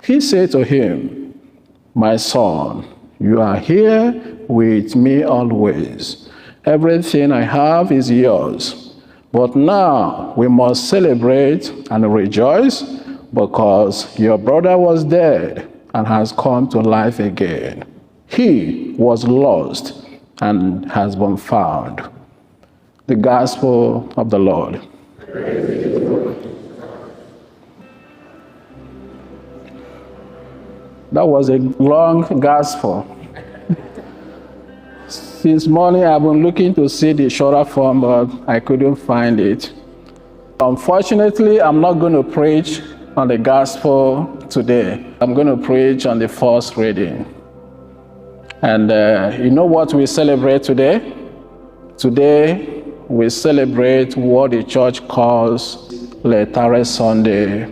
He said to him, "My son, you are here with me always. Everything I have is yours. But now we must celebrate and rejoice because your brother was dead and has come to life again. He was lost and has been found." The Gospel of the Lord. That was a long gospel. Since morning, I've been looking to see the shorter form, but I couldn't find it. Unfortunately, I'm not going to preach on the gospel today. I'm going to preach on the first reading. And you know what we celebrate today? Today, we celebrate what the church calls Laetare Sunday.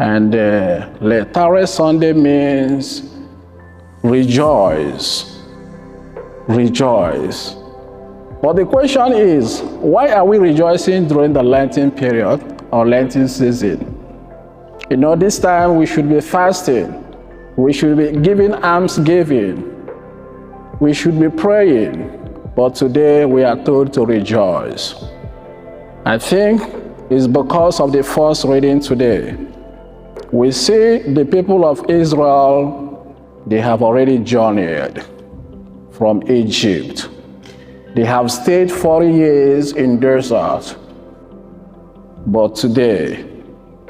And Laetare Sunday means rejoice, rejoice. But the question is, why are we rejoicing during the Lenten period or Lenten season? You know, this time we should be fasting. We should be giving almsgiving. We should be praying. But today we are told to rejoice. I think it's because of the first reading today. We see the people of Israel, they have already journeyed from Egypt. They have stayed 40 years in desert. But today,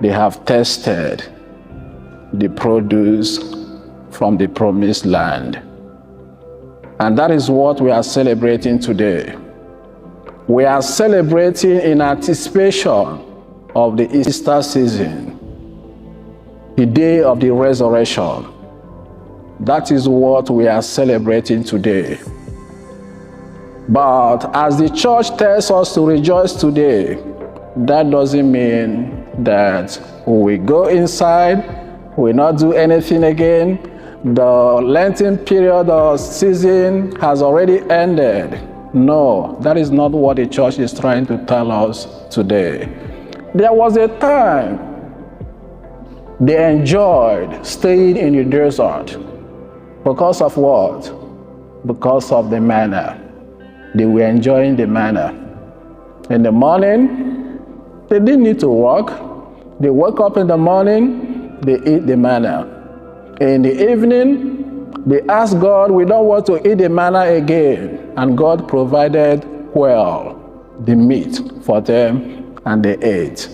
they have tasted the produce from the promised land. And that is what we are celebrating today. We are celebrating in anticipation of the Easter season, the day of the resurrection. That is what we are celebrating today. But as the church tells us to rejoice today, that doesn't mean that we go inside, we not do anything again. The Lenten period or season has already ended. No, that is not what the church is trying to tell us today. There was a time they enjoyed staying in the desert. Because of what? Because of the manna. They were enjoying the manna. In the morning, they didn't need to work. They woke up in the morning, they eat the manna. In the evening, they asked God, "We don't want to eat the manna again." And God provided the meat for them, and they ate.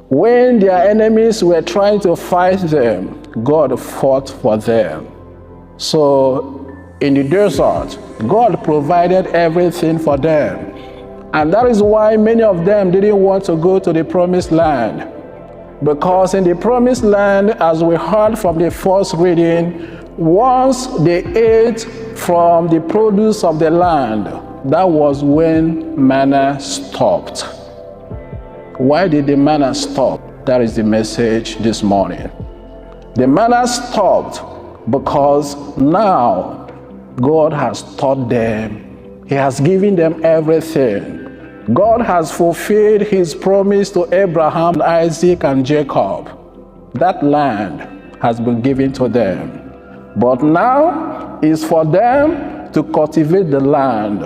When their enemies were trying to fight them, God fought for them. So in the desert, God provided everything for them. And that is why many of them didn't want to go to the promised land. Because in the promised land, as we heard from the first reading, once they ate from the produce of the land, that was when manna stopped. Why did the manna stop? That is the message this morning. The manna stopped because now God has taught them. He has given them everything. God has fulfilled his promise to Abraham, Isaac, and Jacob. That land has been given to them. But now is for them to cultivate the land.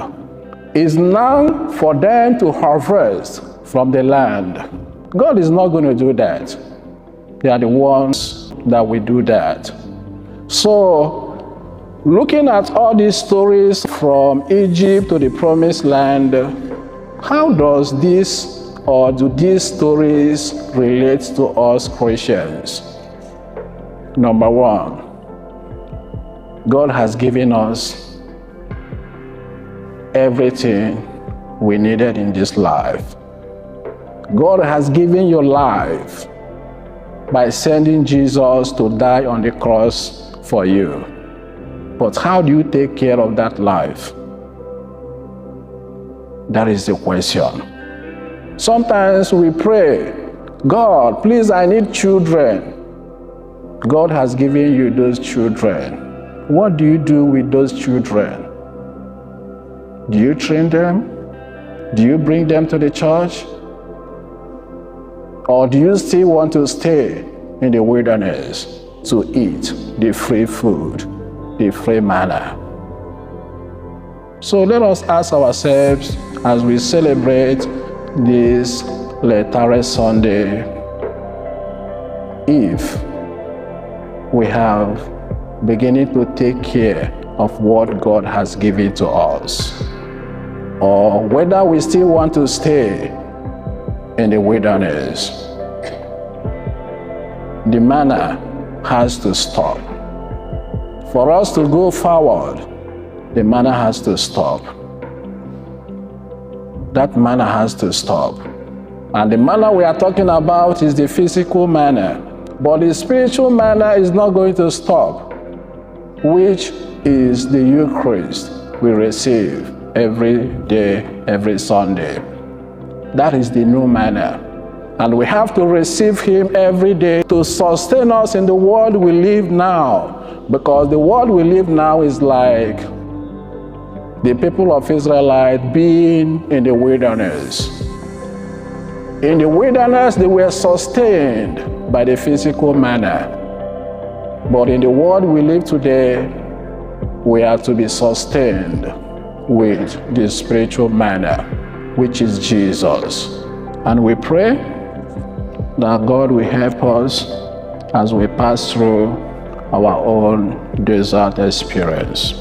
It's now for them to harvest from the land. God is not going to do that. They are the ones that will do that. So, looking at all these stories from Egypt to the promised land, how does this or do these stories relate to us Christians? Number one, God has given us everything we needed in this life. God has given you life by sending Jesus to die on the cross for you. But how do you take care of that life? That is the question. Sometimes we pray, "God, please, I need children." God has given you those children. What do you do with those children? Do you train them? Do you bring them to the church? Or do you still want to stay in the wilderness to eat the free food, the free manna? So let us ask ourselves as we celebrate this Laetare Sunday, if we have beginning to take care of what God has given to us, or whether we still want to stay in the wilderness. The manna has to stop. For us to go forward, the manna has to stop. That manna has to stop. And the manna we are talking about is the physical manna. But the spiritual manna is not going to stop, which is the Eucharist we receive every day, every Sunday. That is the new manna. And we have to receive Him every day to sustain us in the world we live now. Because the world we live now is like the people of Israel being in the wilderness. In the wilderness, they were sustained by the physical manna. But in the world we live today, we are to be sustained with the spiritual manna, which is Jesus. And we pray that God will help us as we pass through our own desert experience.